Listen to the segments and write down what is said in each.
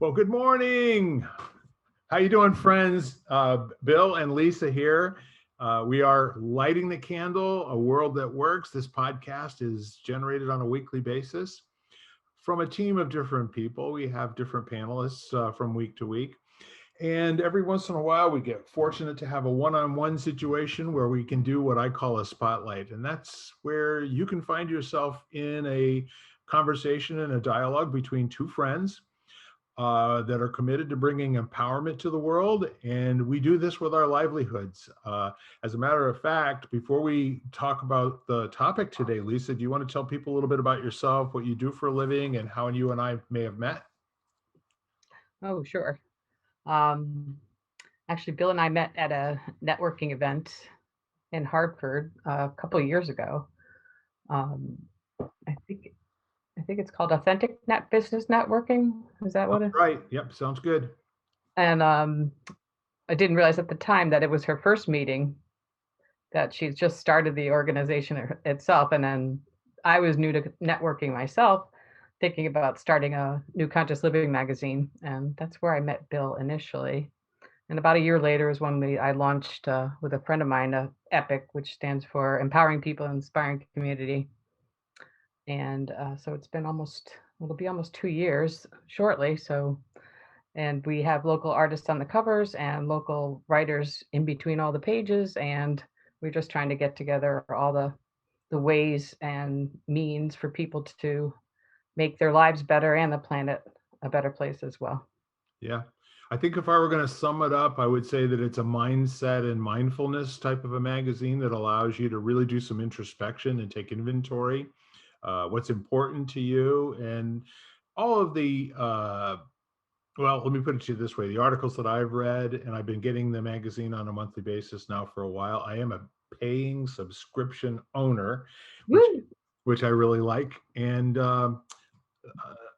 Well, good morning. How you doing, friends? Bill and Lisa here. We are lighting the candle, a world that works. This podcast is generated on a weekly basis from a team of different people. We have different panelists from week to week. And every once in a while, we get fortunate to have a one-on-one situation where we can do what I call a spotlight. And that's where you can find yourself in a conversation and a dialogue between two friends that are committed to bringing empowerment to the world. And we do this with our livelihoods. As a matter of fact, before we talk about the topic today, Lisa, do you want to tell people a little bit about yourself, what you do for a living, and how you and I may have met? Oh, sure. Um, Actually, Bill and I met at a networking event in Hartford a couple of years ago. Um, I think I think it's called Authentic Net Business Networking. Is that Oh, what it? right. Yep. Sounds good. And I didn't realize at the time that it was her first meeting. That she's just started the organization itself, and then I was new to networking myself, thinking about starting a new conscious living magazine, and that's where I met Bill initially. And about a year later is when I launched with a friend of mine, EPIC, which stands for Empowering People, Inspiring Community. And so it'll be almost 2 years shortly. So, and we have local artists on the covers and local writers in between all the pages. And we're just trying to get together all the ways and means for people to make their lives better and the planet a better place as well. Yeah. I think if I were going to sum it up, I would say that it's a mindset and mindfulness type of a magazine that allows you to really do some introspection and take inventory, what's important to you, and all of well, let me put it to you this way. The articles that I've read, and I've been getting the magazine on a monthly basis now for a while. I am a paying subscription owner, which Woo! which I really like. And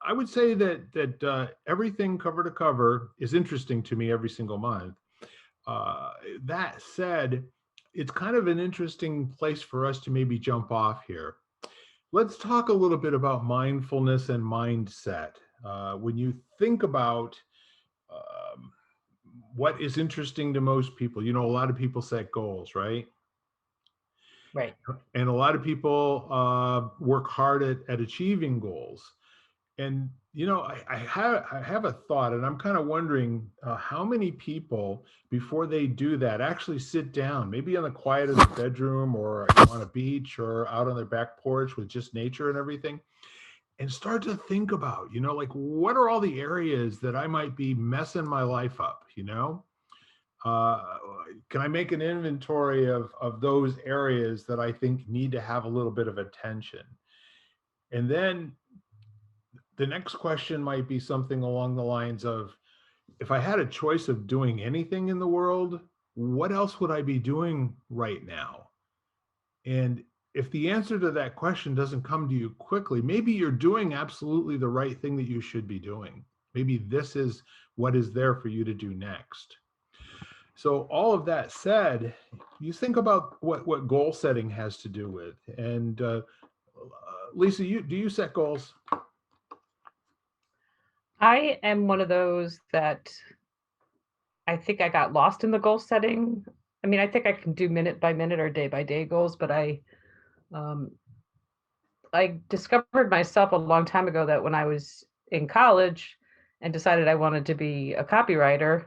I would say that everything cover to cover is interesting to me every single month. Uh, that said, it's kind of an interesting place for us to maybe jump off here. Let's talk a little bit about mindfulness and mindset. When you think about um, what is interesting to most people, a lot of people set goals, right? Right. And a lot of people work hard at achieving goals. And I have a thought, and I'm kind of wondering how many people, before they do that, actually sit down, maybe in the quiet of the bedroom or on a beach or out on their back porch with just nature and everything, and start to think about, like, what are all the areas that I might be messing my life up? Uh, can I make an inventory of those areas that I think need to have a little bit of attention? And then the next question might be something along the lines of, if I had a choice of doing anything in the world, what else would I be doing right now? And if the answer to that question doesn't come to you quickly, maybe you're doing absolutely the right thing that you should be doing. Maybe this is what is there for you to do next. So all of that said, you think about what goal setting has to do with. And Lisa, do you set goals? I am one of those that I think I got lost in the goal setting. I mean, I think I can do minute by minute or day by day goals, but um, I discovered myself a long time ago that when I was in college and decided I wanted to be a copywriter,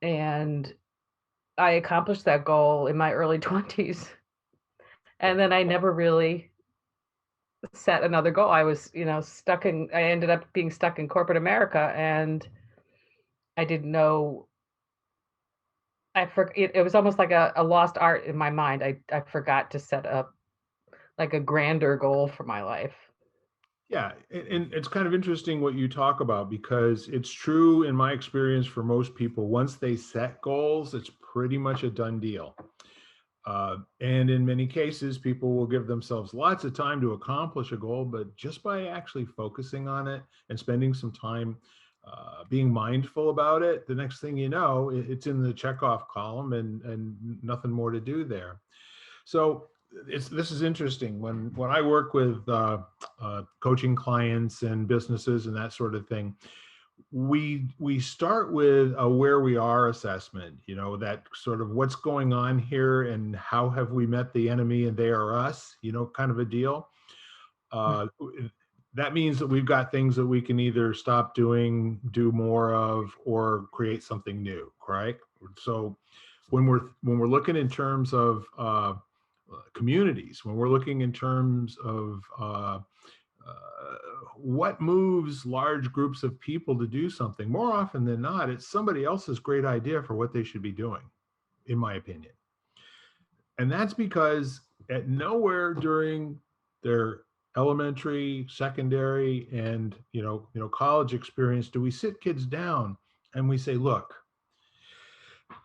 and I accomplished that goal in my early 20s, and then I never really set another goal. I was, I ended up being stuck in corporate America, and I didn't know it was almost like a lost art in my mind. I forgot to set up like a grander goal for my life. Yeah, and it's kind of interesting what you talk about, because it's true in my experience for most people. Once they set goals, it's pretty much a done deal. And in many cases, people will give themselves lots of time to accomplish a goal, but just by actually focusing on it and spending some time being mindful about it, the next thing you know, it's in the checkoff column, and nothing more to do there. So this is interesting. When I work with coaching clients and businesses and that sort of thing, we start with a where we are assessment, that sort of what's going on here and how have we met the enemy and they are us, kind of a deal. uh, that means that we've got things that we can either stop doing, do more of, or create something new, correct? So when we're looking in terms of communities, when we're looking in terms of uh, what moves large groups of people to do something, more often than not, it's somebody else's great idea for what they should be doing, in my opinion. And that's because at nowhere during their elementary, secondary, and college experience do we sit kids down and we say, look,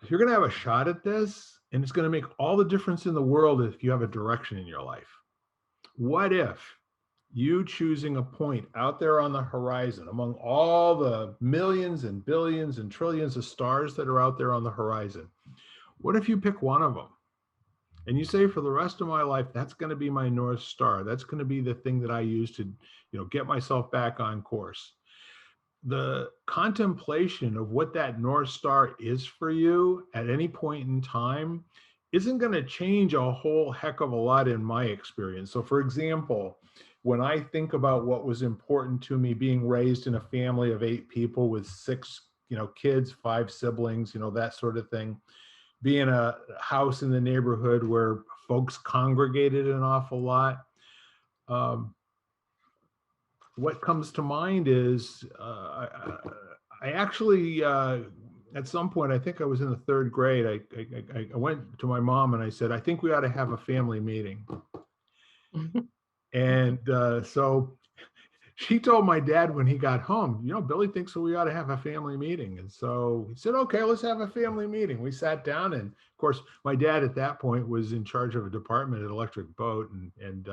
you're going to have a shot at this, and it's going to make all the difference in the world if you have a direction in your life. What if you choosing a point out there on the horizon among all the millions and billions and trillions of stars that are out there on the horizon? What if you pick one of them and you say, for the rest of my life, that's going to be my North Star. That's going to be the thing that I use to, get myself back on course. The contemplation of what that North Star is for you at any point in time isn't going to change a whole heck of a lot in my experience. So, for example, when I think about what was important to me being raised in a family of 8 people with 6, kids, 5 siblings, that sort of thing, being a house in the neighborhood where folks congregated an awful lot, um, what comes to mind is I actually, at some point, I think I was in the 3rd grade, I went to my mom and I said, I think we ought to have a family meeting. And so she told my dad when he got home, Billy thinks that we ought to have a family meeting. And so he said, okay, let's have a family meeting. We sat down, and of course, my dad at that point was in charge of a department at Electric Boat, and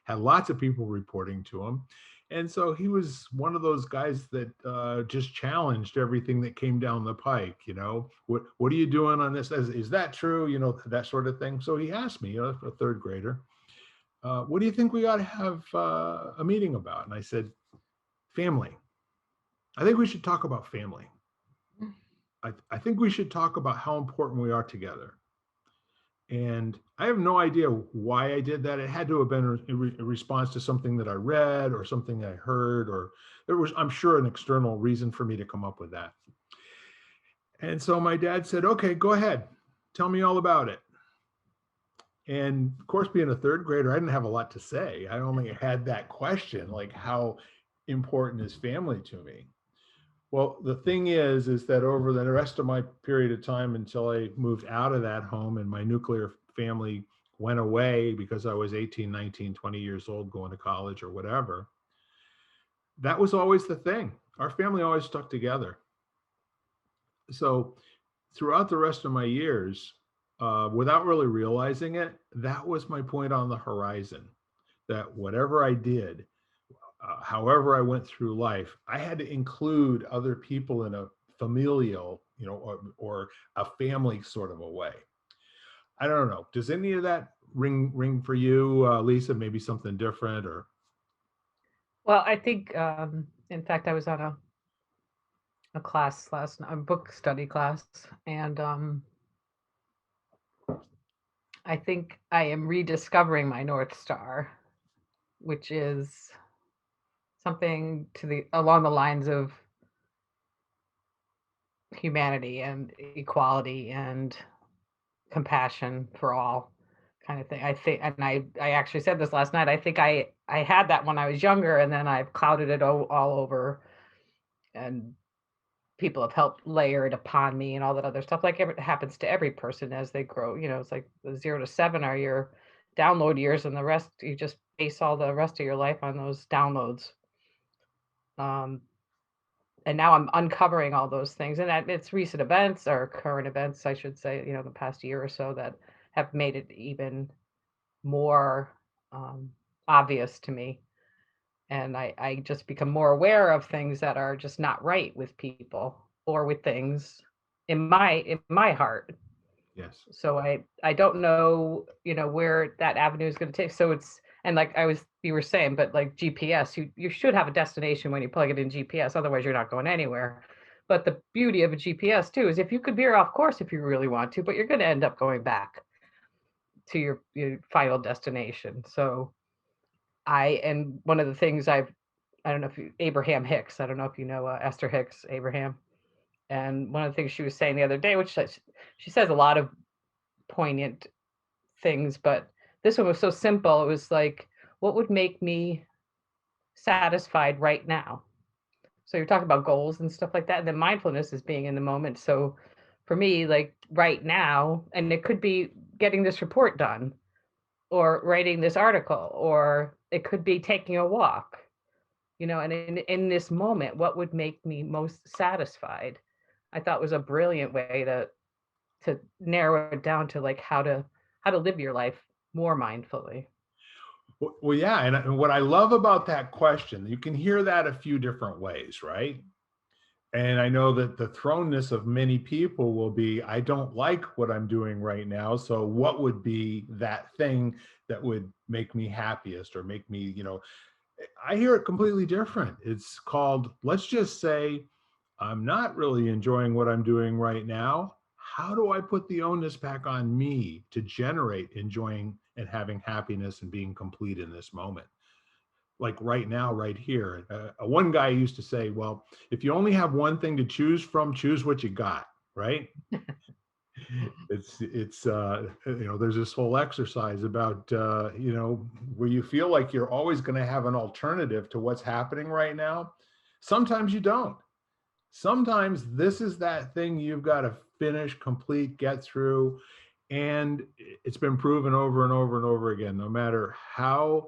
had lots of people reporting to him. And so he was one of those guys that just challenged everything that came down the pike. What are you doing on this? Is that true? That sort of thing. So he asked me, a 3rd grader, what do you think we ought to have a meeting about? And I said, family. I think we should talk about family. I think we should talk about how important we are together. And I have no idea why I did that. It had to have been a response to something that I read or something I heard, or there was, I'm sure, an external reason for me to come up with that. And so my dad said, okay, go ahead. Tell me all about it. And of course, being a 3rd grader, I didn't have a lot to say. I only had that question, like, how important is family to me? Well, the thing is that over the rest of my period of time until I moved out of that home and my nuclear family went away because I was 18, 19, 20 years old going to college or whatever, that was always the thing. Our family always stuck together. So throughout the rest of my years, without really realizing it, that was my point on the horizon, that whatever I did, however I went through life, I had to include other people in a familial, or a family sort of a way. I don't know. Does any of that ring for you, Lisa? Maybe something different, or Well, I think, in fact, I was on a class last night, a book study class, and I think I am rediscovering my North Star, which is something to the along the lines of humanity and equality and compassion for all kind of thing. I think, and I actually said this last night. I think I had that when I was younger, and then I've clouded it all over, and people have helped layer it upon me and all that other stuff. Like it happens to every person as they grow. It's like the 0 to 7 are your download years, and the rest you just base all the rest of your life on those downloads. Um, and now I'm uncovering all those things, and that it's recent events or current events, I should say, the past year or so that have made it even more um, obvious to me. And I just become more aware of things that are just not right with people or with things in my heart. yes, So I don't know, where that avenue is going to take. So it's And like you were saying, but like GPS, you should have a destination when you plug it in GPS, otherwise you're not going anywhere. But the beauty of a GPS too is if you could veer off course if you really want to, but you're going to end up going back to your final destination. So and one of the things I don't know if Abraham Hicks, I don't know if you know Esther Hicks Abraham. And one of the things she was saying the other day, which she says a lot of poignant things, but this one was so simple. It was like, what would make me satisfied right now? So you're talking about goals and stuff like that. And then mindfulness is being in the moment. So for me, like right now, and it could be getting this report done or writing this article, or it could be taking a walk, and in this moment, what would make me most satisfied? I thought was a brilliant way to narrow it down to like how to live your life more mindfully. Well, yeah, and what I love about that question, you can hear that a few different ways, right? And I know that the thrownness of many people will be, I don't like what I'm doing right now. So what would be that thing that would make me happiest or make me, I hear it completely different. It's called, let's just say, I'm not really enjoying what I'm doing right now. How do I put the onus back on me to generate enjoying and having happiness and being complete in this moment? Like right now, right here. One guy used to say, well, if you only have one thing to choose from, choose what you got, right? There's this whole exercise about where you feel like you're always going to have an alternative to what's happening right now. Sometimes you don't. Sometimes this is that thing you've got to finish, complete, get through. And it's been proven over and over and over again, no matter how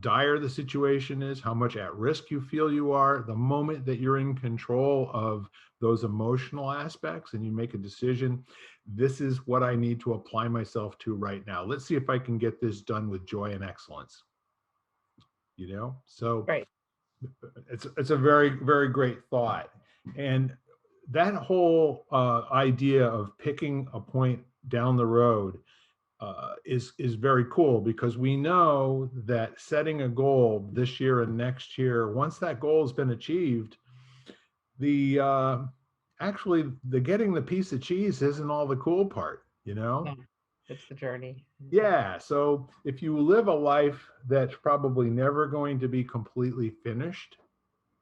dire the situation is, how much at risk you feel you are, the moment that you're in control of those emotional aspects and you make a decision, this is what I need to apply myself to right now. Let's see if I can get this done with joy and excellence. So Right. it's a very, very great thought. And that whole idea of picking a point down the road is very cool, because we know that setting a goal this year and next year, once that goal has been achieved, the actually the getting the piece of cheese isn't all the cool part. No, it's the journey. Yeah, so if you live a life that's probably never going to be completely finished,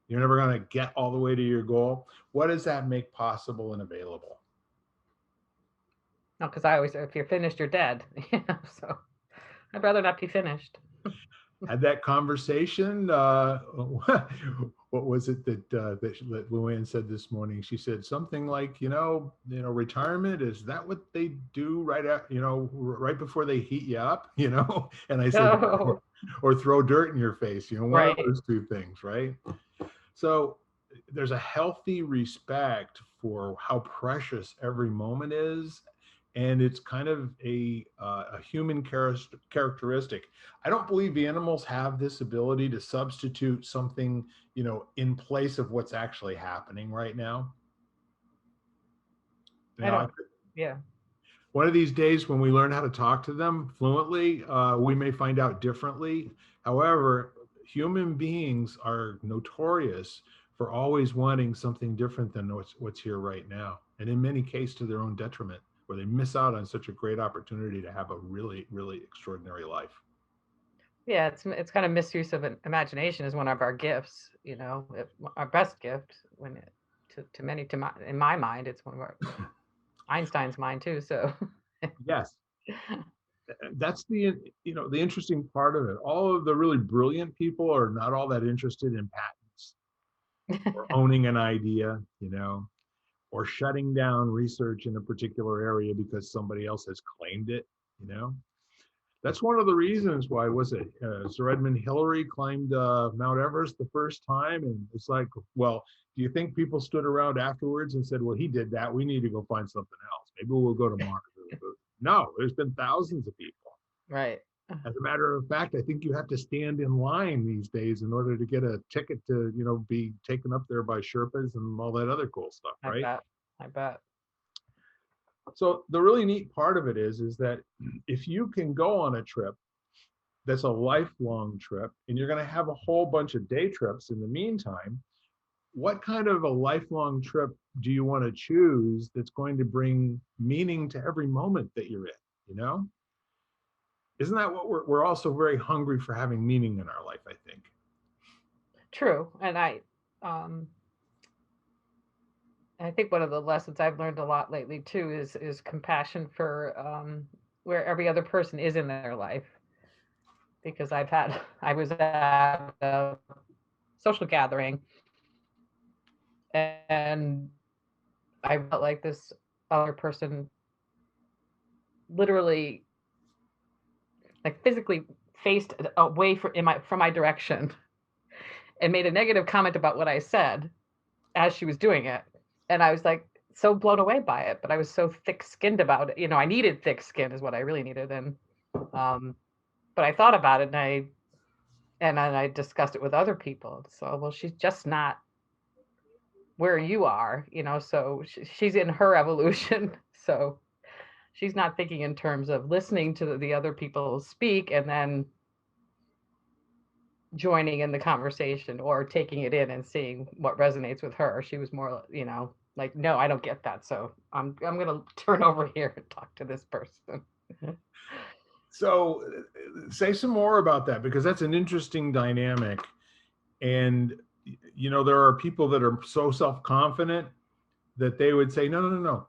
you're never going to get all the way to your goal, what does that make possible and available? No, because I always say if you're finished, you're dead. So I'd rather not be finished. Had that conversation. What was it that Luann said this morning? She said something like, retirement, is that what they do right at, right before they heat you up, And I said, Oh, or throw dirt in your face, one of right. those two things, right? So there's a healthy respect for how precious every moment is, and it's kind of a human characteristic. I don't believe animals have this ability to substitute something, in place of what's actually happening right now. I Now, don't. Yeah. one of these days when we learn how to talk to them fluently, we may find out differently. However, human beings are notorious for always wanting something different than what's here right now, and in many cases to their own detriment, where they miss out on such a great opportunity to have a really, really extraordinary life. Yeah, it's kind of misuse of imagination is one of our gifts. Our best gift when to many in my mind, it's one of our Einstein's mind too. So Yes, that's the interesting part of it. All of the really brilliant people are not all that interested in patents or owning an idea, or shutting down research in a particular area because somebody else has claimed it. You know, that's one of the reasons why, was it Sir Edmund Hillary climbed Mount Everest the first time, and it's like, well, do you think people stood around afterwards and said, well, he did that, we need to go find something else, maybe we'll go to Mars? No, there's been thousands of people. right. As a matter of fact, I think you have to stand in line these days in order to get a ticket to, be taken up there by Sherpas and all that other cool stuff, I right? bet. I bet. So the really neat part of it is that if you can go on a trip that's a lifelong trip, and you're going to have a whole bunch of day trips in the meantime. What kind of a lifelong trip do you want to choose that's going to bring meaning to every moment that you're in? You know, isn't that what we're also very hungry for, having meaning in our life, I think. True. And um, I think one of the lessons I've learned a lot lately too is compassion for where every other person is in their life. Because I was at a social gathering, and I felt like this other person literally, like physically, faced away from my direction and made a negative comment about what I said as she was doing it. And I was like so blown away by it, but I was so thick skinned about it. I needed thick skin is what I really needed. And um, but I thought about it, and I discussed it with other people. So, well, she's just not where you are, so she's in her evolution. So she's not thinking in terms of listening to the other people speak and then joining in the conversation or taking it in and seeing what resonates with her. She was more, like, no, I don't get that. So I'm going to turn over here and talk to this person. So say some more about that, because that's an interesting dynamic. And there are people that are so self-confident that they would say, no, no, no, no,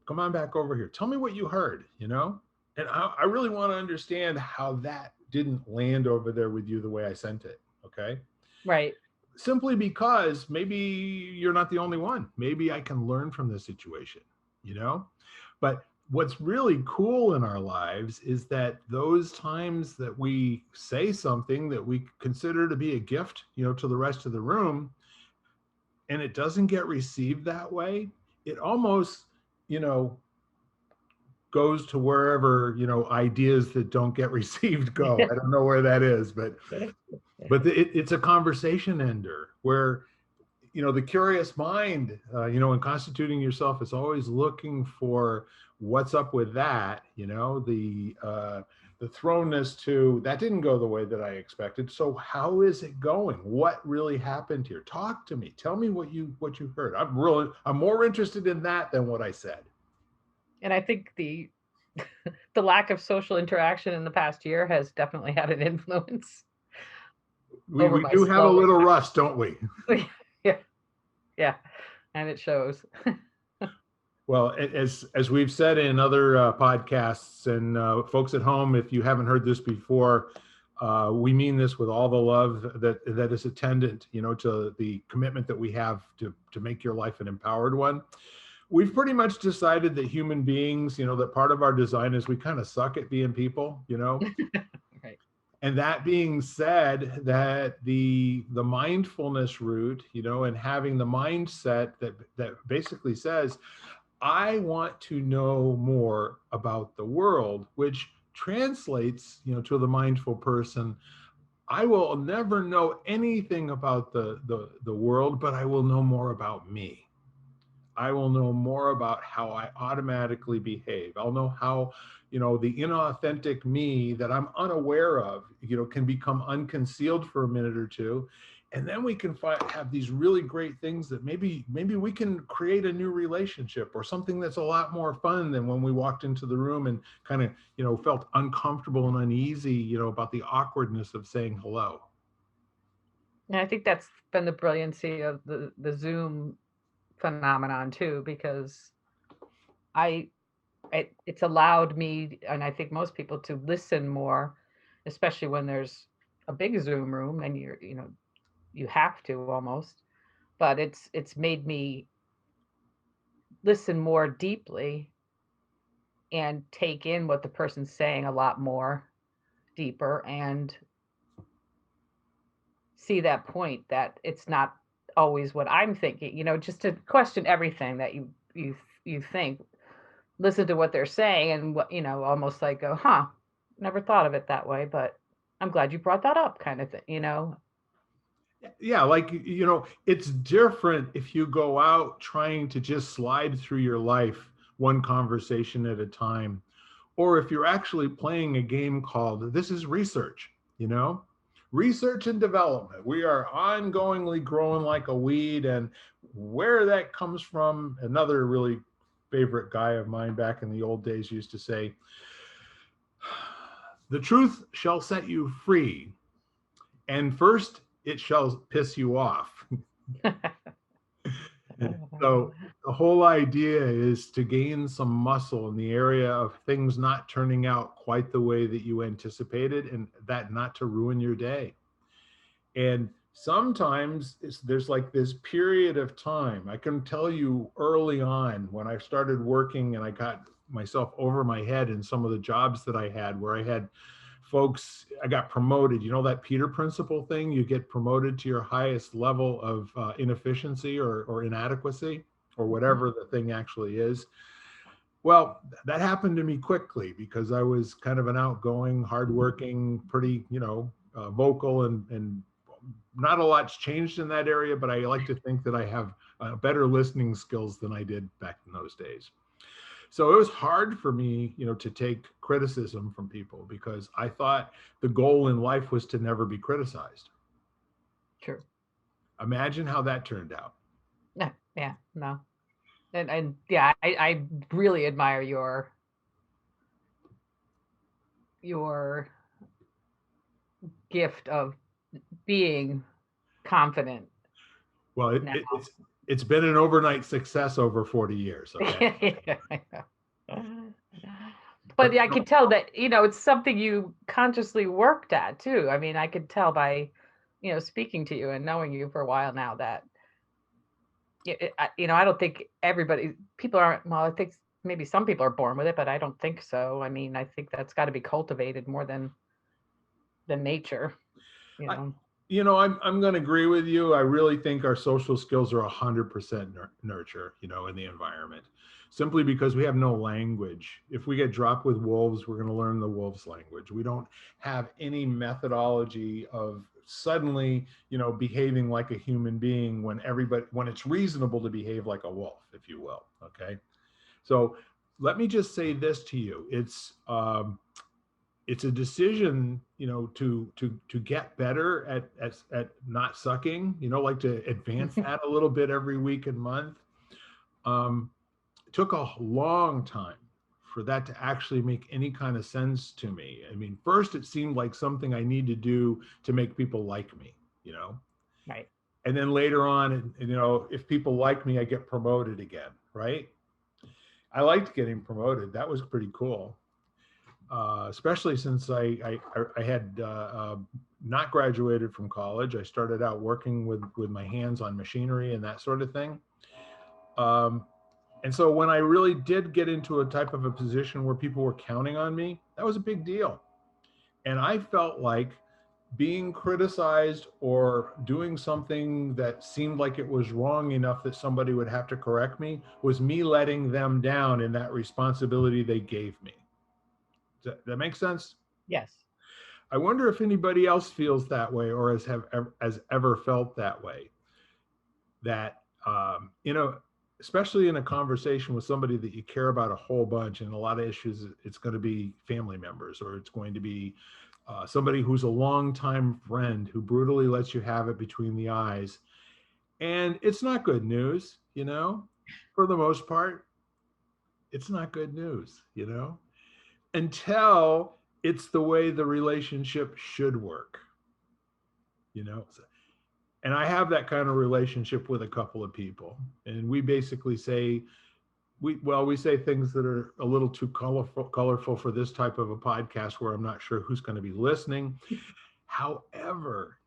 come on back over here, tell me what you heard. And I really want to understand how that didn't land over there with you the way I sent it. Okay. Right. Simply because maybe you're not the only one. Maybe I can learn from this situation, you know? But what's really cool in our lives is that those times that we say something that we consider to be a gift, to the rest of the room, and it doesn't get received that way, it almost, goes to wherever, ideas that don't get received go. I don't know where that is, but it's a conversation ender where, the curious mind, in constituting yourself, is always looking for what's up with that, the thrownness to that didn't go the way that I expected. So how is it going? What really happened here? Talk to me. Tell me what you heard. I'm more interested in that than what I said. And I think the lack of social interaction in the past year has definitely had an influence over We my do have a slowing. little rust, don't we? Yeah, yeah, and it shows. Well, as we've said in other podcasts, and folks at home, if you haven't heard this before, we mean this with all the love that is attendant, to the commitment that we have to make your life an empowered one. We've pretty much decided that human beings, that part of our design is we kind of suck at being people, Right. And that being said, that the mindfulness route, and having the mindset that basically says, I want to know more about the world, which translates, to the mindful person. I will never know anything about the world, but I will know more about me. I will know more about how I automatically behave. I'll know how, the inauthentic me that I'm unaware of, can become unconcealed for a minute or two. And then we can have these really great things that maybe we can create a new relationship or something that's a lot more fun than when we walked into the room and kind of, felt uncomfortable and uneasy, about the awkwardness of saying hello. And I think that's been the brilliancy of the Zoom phenomenon too, because I it's allowed me, and I think most people, to listen more, especially when there's a big Zoom room and you have to almost, but it's made me listen more deeply and take in what the person's saying a lot more deeper and see that point that it's not always what I'm thinking, just to question everything that you think, listen to what they're saying and what, almost like go, huh, never thought of it that way, but I'm glad you brought that up kind of thing. Yeah, like, it's different if you go out trying to just slide through your life one conversation at a time, or if you're actually playing a game called, this is research. you know? Research and development. We are ongoingly growing like a weed. And where that comes from, another really favorite guy of mine back in the old days used to say, the truth shall set you free, and first it shall piss you off. So the whole idea is to gain some muscle in the area of things not turning out quite the way that you anticipated, and that not to ruin your day. And sometimes there's like this period of time. I can tell you early on when I started working and I got myself over my head in some of the jobs that I had, where I had folks, I got promoted. You know that Peter principle thing? You get promoted to your highest level of inefficiency or inadequacy or whatever the thing actually is. Well, that happened to me quickly because I was kind of an outgoing, hardworking, pretty, vocal, and not a lot's changed in that area, but I like to think that I have better listening skills than I did back in those days. So it was hard for me, to take criticism from people because I thought the goal in life was to never be criticized. True. Imagine how that turned out. Yeah, yeah, no. And yeah, I really admire your gift of being confident Well, now. it's been an overnight success over 40 years. Okay. But But I could tell that, it's something you consciously worked at too. I mean, I could tell by, speaking to you and knowing you for a while now that, I don't think people aren't, well, I think maybe some people are born with it, but I don't think so. I mean, I think that's got to be cultivated more than nature, you I, know. I'm going to agree with you. I really think our social skills are 100% nurture, in the environment, simply because we have no language. If we get dropped with wolves, we're going to learn the wolves' language. We don't have any methodology of suddenly, behaving like a human being when it's reasonable to behave like a wolf, if you will. Okay. So let me just say this to you. It's a decision, to get better at not sucking, like to advance that a little bit every week and month. It took a long time for that to actually make any kind of sense to me. I mean, first it seemed like something I need to do to make people like me, Right. and then later on, if people like me, I get promoted again, right? I liked getting promoted. That was pretty cool. Especially since I had not graduated from college. I started out working with my hands on machinery and that sort of thing. Um, and so when I really did get into a type of a position where people were counting on me, that was a big deal. And I felt like being criticized or doing something that seemed like it was wrong enough that somebody would have to correct me was me letting them down in that responsibility they gave me. Does that make sense? Yes. I wonder if anybody else feels that way or has ever felt that way. That especially in a conversation with somebody that you care about a whole bunch, and a lot of issues, it's going to be family members, or it's going to be somebody who's a longtime friend who brutally lets you have it between the eyes, and it's not good news. For the most part, it's not good news. Until it's the way the relationship should work, you know. And I have that kind of relationship with a couple of people, and we basically say we say things that are a little too colorful for this type of a podcast where I'm not sure who's going to be listening. However,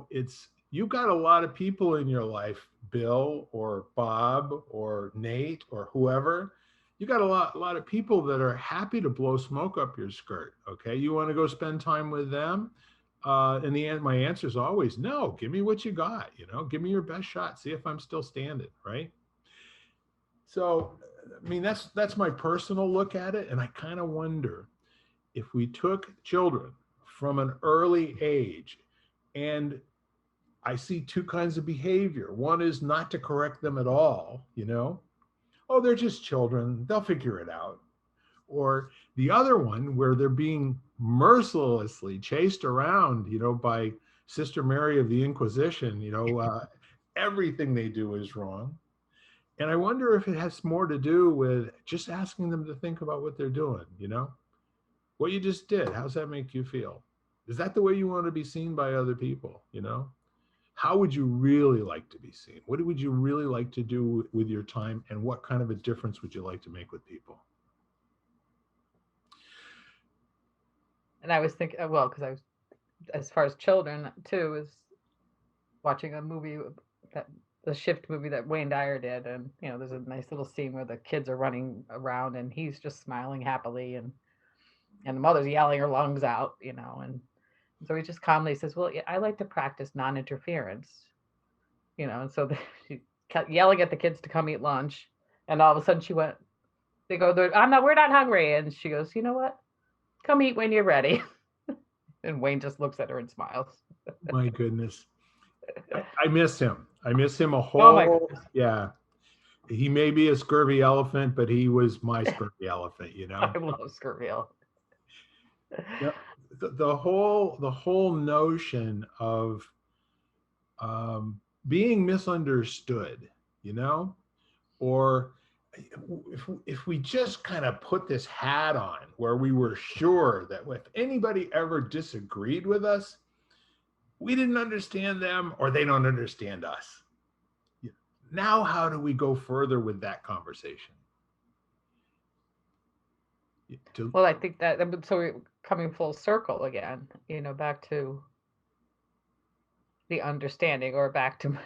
it's you've got a lot of people in your life, Bill or Bob or Nate or whoever. You got a lot of people that are happy to blow smoke up your skirt. Okay, you want to go spend time with them? In the end, my answer is always no. Give me what you got. Give me your best shot. See if I'm still standing. Right. So, I mean, that's my personal look at it, and I kind of wonder if we took children from an early age, and I see two kinds of behavior. One is not to correct them at all. Oh, they're just children. They'll figure it out. Or the other one where they're being mercilessly chased around, by Sister Mary of the Inquisition, everything they do is wrong. And I wonder if it has more to do with just asking them to think about what they're doing, what you just did. How's that make you feel? Is that the way you want to be seen by other people? How would you really like to be seen? What would you really like to do with your time? And what kind of a difference would you like to make with people? And I was thinking, well, because I was, as far as children too, is watching a movie that the Shift movie that Wayne Dyer did, and there's a nice little scene where the kids are running around and he's just smiling happily, and the mother's yelling her lungs out, and so he just calmly says, "Well, I like to practice non-interference," and so she kept yelling at the kids to come eat lunch, and all of a sudden they go, we're not hungry," and she goes, "You know what? Come eat when you're ready." And Wayne just looks at her and smiles. My goodness. I miss him. I miss him a Oh my whole, goodness. yeah. He may be a scurvy elephant, but he was my scurvy elephant, I love Scurville. The, the whole notion of being misunderstood, or if we just kind of put this hat on where we were sure that if anybody ever disagreed with us, we didn't understand them or they don't understand us. Now, how do we go further with that conversation? Well, I think that, so we're coming full circle again, back to the understanding, or back to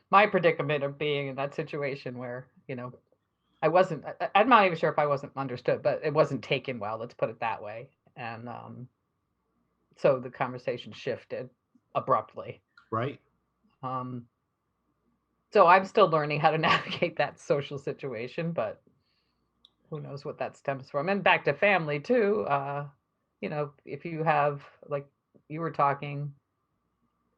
my predicament of being in that situation where, I'm not even sure if I wasn't understood, but it wasn't taken well, let's put it that way. And so the conversation shifted abruptly. Right. So I'm still learning how to navigate that social situation, but who knows what that stems from. And back to family too. If you have, like you were talking,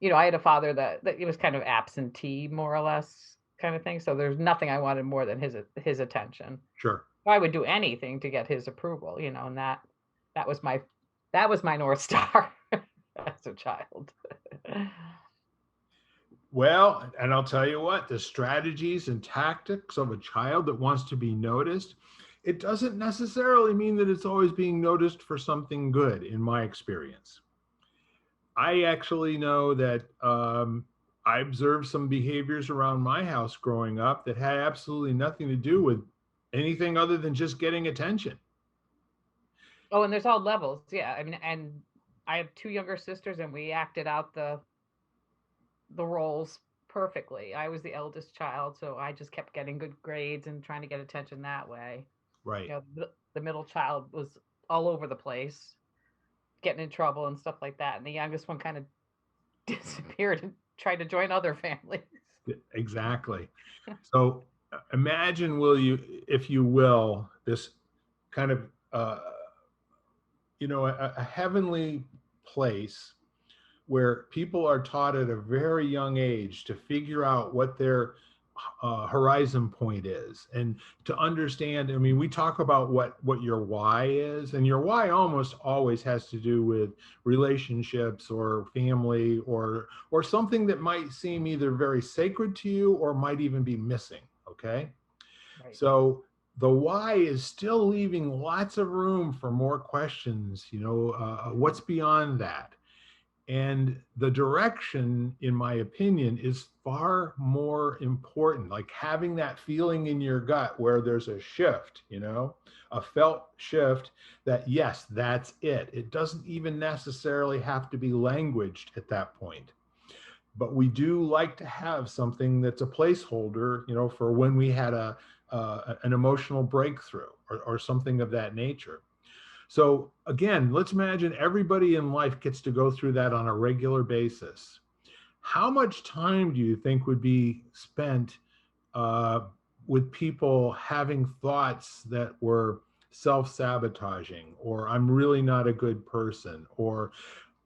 I had a father that he was kind of absentee, more or less, kind of thing. So there's nothing I wanted more than his attention. Sure. I would do anything to get his approval, and that was my North Star as a child. Well, and I'll tell you what, the strategies and tactics of a child that wants to be noticed, it doesn't necessarily mean that it's always being noticed for something good, in my experience. I actually know that I observed some behaviors around my house growing up that had absolutely nothing to do with anything other than just getting attention. Oh, and there's all levels. Yeah. I mean, and I have two younger sisters, and we acted out the roles perfectly. I was the eldest child, so I just kept getting good grades and trying to get attention that way. Right. The middle child was all over the place, getting in trouble and stuff like that, and the youngest one kind of disappeared and tried to join other families. Exactly. So imagine, if you will, this kind of, a heavenly place where people are taught at a very young age to figure out what their horizon point is, and to understand. I mean, we talk about what your why is, and your why almost always has to do with relationships or family, or something that might seem either very sacred to you or might even be missing. Okay. Right. So the why is still leaving lots of room for more questions, what's beyond that. And the direction, in my opinion, is far more important. Like having that feeling in your gut where there's a shift, a felt shift, that yes, that's it. It doesn't even necessarily have to be languaged at that point. But we do like to have something that's a placeholder, for when we had an emotional breakthrough, or something of that nature. So again, let's imagine everybody in life gets to go through that on a regular basis. How much time do you think would be spent with people having thoughts that were self-sabotaging, or I'm really not a good person, or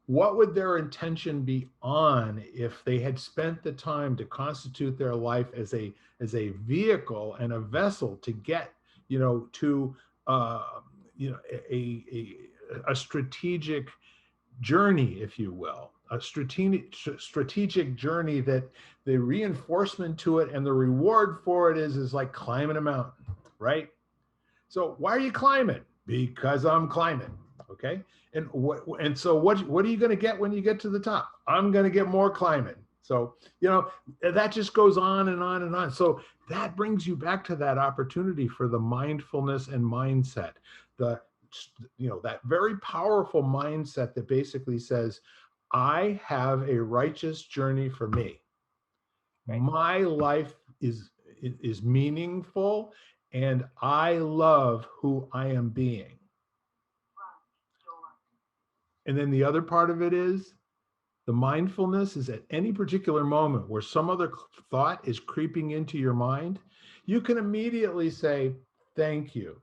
what would their intention be on if they had spent the time to constitute their life as a vehicle and a vessel to get, to a strategic journey, if you will, a strategic journey that the reinforcement to it and the reward for it is like climbing a mountain, right? So why are you climbing? Because I'm climbing. Okay. And so what are you going to get when you get to the top? I'm going to get more climbing. So, that just goes on and on and on. So that brings you back to that opportunity for the mindfulness and mindset. The, that very powerful mindset that basically says, I have a righteous journey for me. Right. My life is meaningful, and I love who I am being. And then the other part of it is the mindfulness is at any particular moment where some other thought is creeping into your mind, you can immediately say, thank you.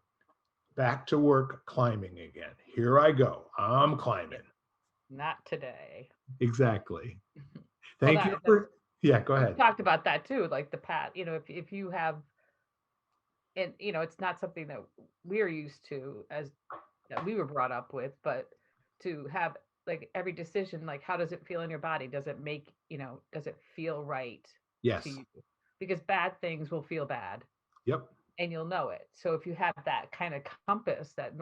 Back to work, climbing again. Here I go. I'm climbing. Not today. Exactly. Well, Thank you for, yeah, go we ahead. talked about that too, like the path, if you have, and it's not something that we're used to as that we were brought up with, but to have like every decision, like how does it feel in your body? Does it make, does it feel right to Yes. you? Because bad things will feel bad Yep. and you'll know it. So if you have that kind of compass, that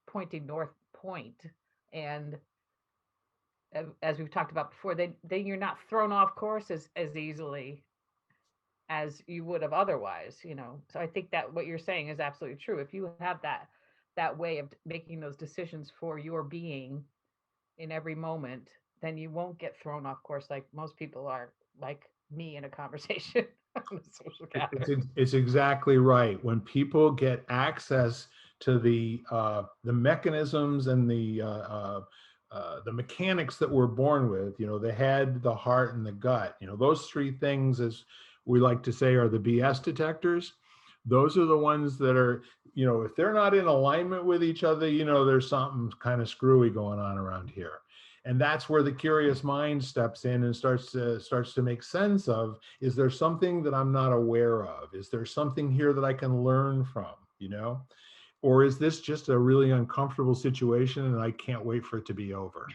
pointing north point, and as we've talked about before, then you're not thrown off course as easily as you would have otherwise. So I think that what you're saying is absolutely true. If you have that way of making those decisions for your being in every moment, then you won't get thrown off course like most people are, like me in a conversation on a social gathering. It's exactly right. When people get access to the mechanisms and the mechanics that we're born with, the head, the heart, and the gut, those three things, as we like to say, are the BS detectors. Those are the ones that are, if they're not in alignment with each other, there's something kind of screwy going on around here. And that's where the curious mind steps in and starts to make sense of, is there something that I'm not aware of? Is there something here that I can learn from, or is this just a really uncomfortable situation and I can't wait for it to be over?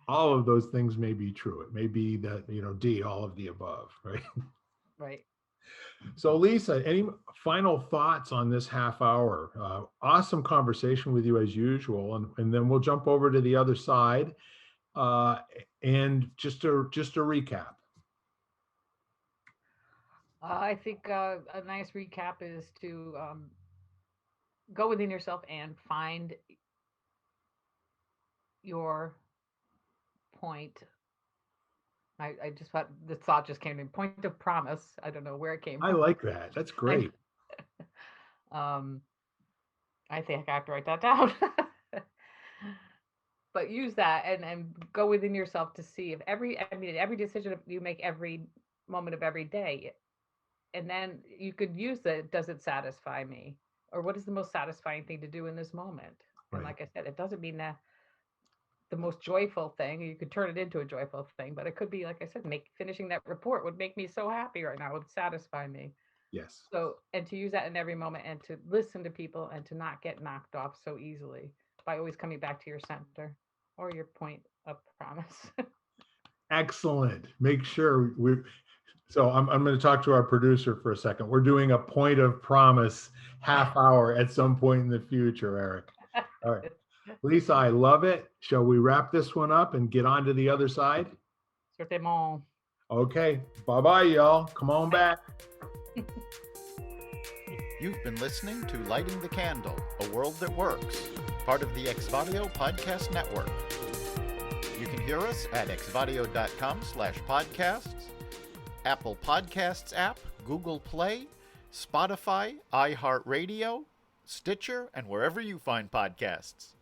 All of those things may be true. It may be that, D, all of the above, right? Right. So Lisa, any final thoughts on this half hour? Awesome conversation with you as usual. And then we'll jump over to the other side. Uh, and just a recap. I think a nice recap is to go within yourself and find your point. I just thought the thought just came to me. Point of promise. I don't know where it came I from. like that. That's great. um, I think I have to write that down. But use that and go within yourself to see if every decision you make every moment of every day, and then you could use the, does it satisfy me, or what is the most satisfying thing to do in this moment? And Right. like I said, it doesn't mean that the most joyful thing, you could turn it into a joyful thing, but it could be, like I said, finishing that report would make me so happy right now, would satisfy me. Yes. So, and to use that in every moment and to listen to people and to not get knocked off so easily by always coming back to your center or your point of promise. Excellent. Make sure so I'm going to talk to our producer for a second. We're doing a point of promise half hour at some point in the future, Eric. All right. Lisa, I love it. Shall we wrap this one up and get on to the other side? Certainement. Okay. Bye-bye, y'all. Come on back. You've been listening to Lighting the Candle, a world that works, part of the Exvadio Podcast Network. You can hear us at exvadio.com/podcasts, Apple Podcasts app, Google Play, Spotify, iHeartRadio, Stitcher, and wherever you find podcasts.